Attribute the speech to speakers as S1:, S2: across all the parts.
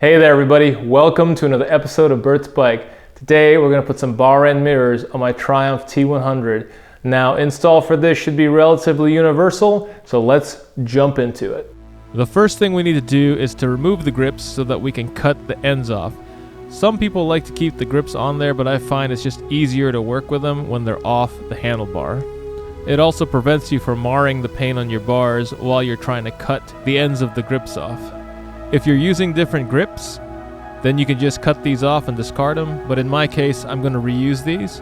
S1: Hey there everybody, welcome to another episode of Bert's Bike. Today we're going to put some bar end mirrors on my Triumph T100. Now install for this should be relatively universal, so let's jump into it. The first thing we need to do is to remove the grips so that we can cut the ends off. Some people like to keep the grips on there, but I find it's just easier to work with them when they're off the handlebar. It also prevents you from marring the paint on your bars while you're trying to cut the ends of the grips off. If you're using different grips, then you can just cut these off and discard them, but in my case, I'm going to reuse these.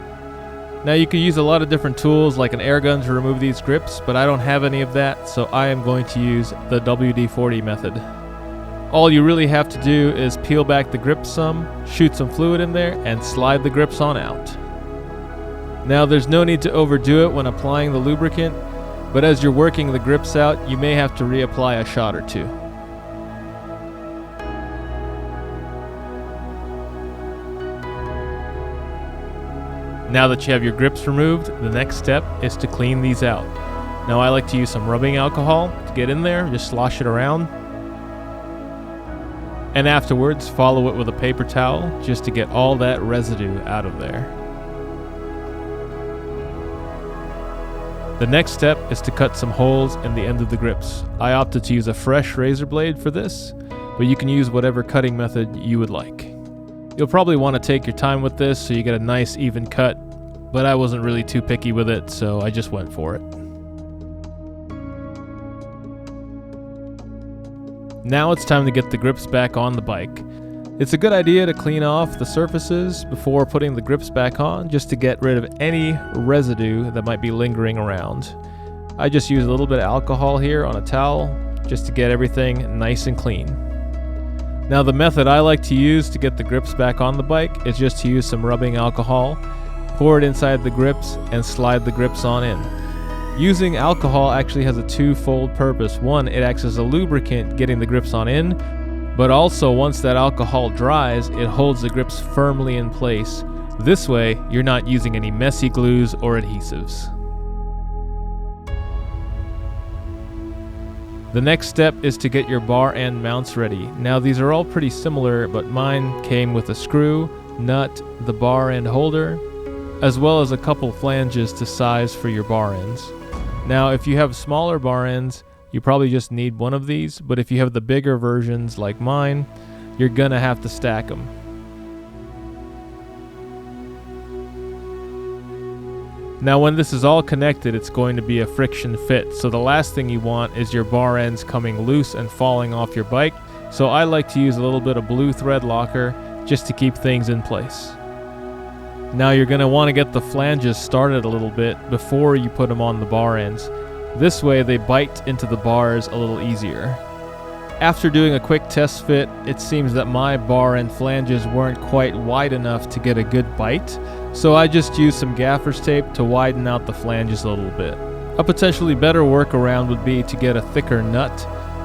S1: Now you can use a lot of different tools like an air gun to remove these grips, but I don't have any of that, so I am going to use the WD-40 method. All you really have to do is peel back the grips some, shoot some fluid in there, and slide the grips on out. Now there's no need to overdo it when applying the lubricant, but as you're working the grips out, you may have to reapply a shot or two. Now that you have your grips removed, the next step is to clean these out. Now I like to use some rubbing alcohol to get in there, just slosh it around. And afterwards, follow it with a paper towel just to get all that residue out of there. The next step is to cut some holes in the end of the grips. I opted to use a fresh razor blade for this, but you can use whatever cutting method you would like. You'll probably want to take your time with this so you get a nice even cut, but I wasn't really too picky with it, so I just went for it. Now it's time to get the grips back on the bike. It's a good idea to clean off the surfaces before putting the grips back on, just to get rid of any residue that might be lingering around. I just use a little bit of alcohol here on a towel, just to get everything nice and clean. Now the method I like to use to get the grips back on the bike is just to use some rubbing alcohol, pour it inside the grips, and slide the grips on in. Using alcohol actually has a twofold purpose. One, it acts as a lubricant getting the grips on in, but also once that alcohol dries, it holds the grips firmly in place. This way, you're not using any messy glues or adhesives. The next step is to get your bar end mounts ready. Now these are all pretty similar, but mine came with a screw, nut, the bar end holder, as well as a couple flanges to size for your bar ends. Now if you have smaller bar ends, you probably just need one of these, but if you have the bigger versions like mine, you're gonna have to stack them. Now when this is all connected, it's going to be a friction fit, so the last thing you want is your bar ends coming loose and falling off your bike, so I like to use a little bit of blue thread locker just to keep things in place. Now you're going to want to get the flanges started a little bit before you put them on the bar ends. This way they bite into the bars a little easier. After doing a quick test fit, it seems that my bar end flanges weren't quite wide enough to get a good bite, so I just used some gaffer's tape to widen out the flanges a little bit. A potentially better workaround would be to get a thicker nut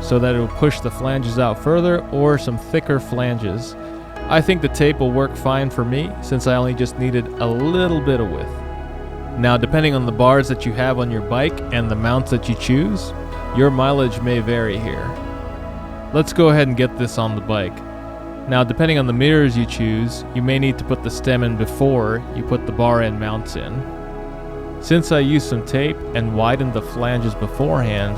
S1: so that it will push the flanges out further, or some thicker flanges. I think the tape will work fine for me since I only just needed a little bit of width. Now depending on the bars that you have on your bike and the mounts that you choose, your mileage may vary here. Let's go ahead and get this on the bike. Now depending on the mirrors you choose, you may need to put the stem in before you put the bar end mounts in. Since I used some tape and widened the flanges beforehand,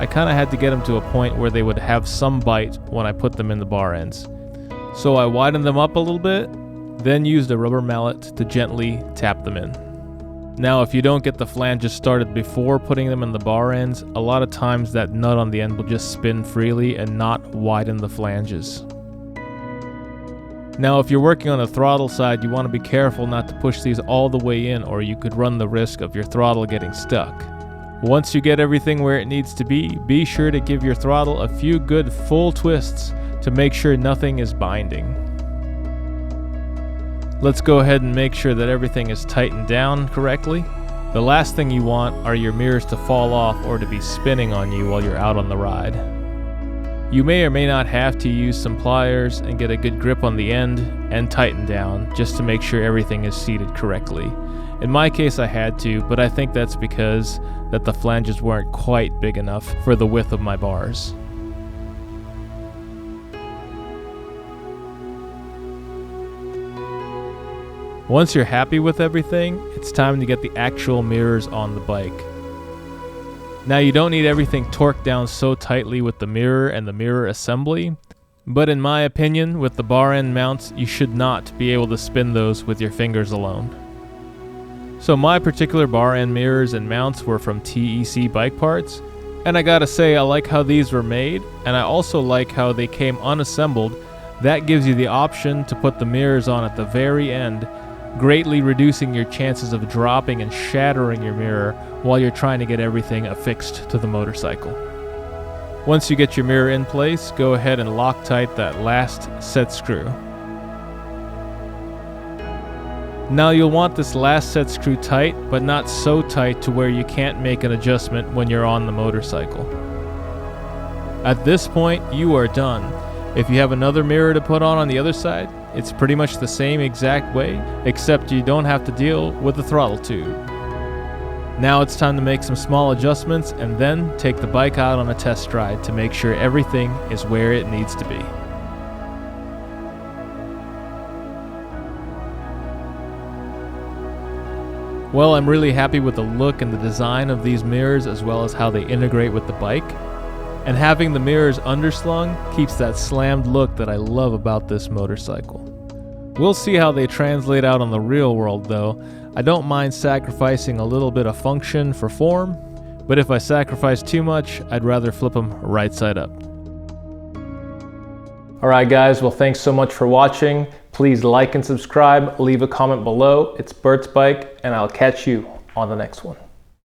S1: I kind of had to get them to a point where they would have some bite when I put them in the bar ends. So I widened them up a little bit, then used a rubber mallet to gently tap them in. Now if you don't get the flanges started before putting them in the bar ends, a lot of times that nut on the end will just spin freely and not widen the flanges. Now if you're working on the throttle side, you want to be careful not to push these all the way in, or you could run the risk of your throttle getting stuck. Once you get everything where it needs to be sure to give your throttle a few good full twists to make sure nothing is binding. Let's go ahead and make sure that everything is tightened down correctly. The last thing you want are your mirrors to fall off or to be spinning on you while you're out on the ride. You may or may not have to use some pliers and get a good grip on the end and tighten down just to make sure everything is seated correctly. In my case I had to, but I think that's because that the flanges weren't quite big enough for the width of my bars. Once you're happy with everything, it's time to get the actual mirrors on the bike. Now you don't need everything torqued down so tightly with the mirror and the mirror assembly, but in my opinion, with the bar end mounts, you should not be able to spin those with your fingers alone. So my particular bar end mirrors and mounts were from TEC Bike Parts, and I gotta say I like how these were made, and I also like how they came unassembled. That gives you the option to put the mirrors on at the very end, greatly reducing your chances of dropping and shattering your mirror while you're trying to get everything affixed to the motorcycle. Once you get your mirror in place, go ahead and Loctite that last set screw. Now you'll want this last set screw tight, but not so tight to where you can't make an adjustment when you're on the motorcycle. At this point, you are done. If you have another mirror to put on the other side, it's pretty much the same exact way, except you don't have to deal with the throttle tube. Now it's time to make some small adjustments and then take the bike out on a test ride to make sure everything is where it needs to be. Well, I'm really happy with the look and the design of these mirrors as well as how they integrate with the bike. And having the mirrors underslung keeps that slammed look that I love about this motorcycle. We'll see how they translate out on the real world though. I don't mind sacrificing a little bit of function for form, but if I sacrifice too much, I'd rather flip them right side up. Alright guys, well thanks so much for watching. Please like and subscribe, leave a comment below. It's Bert's Bike, and I'll catch you on the next one.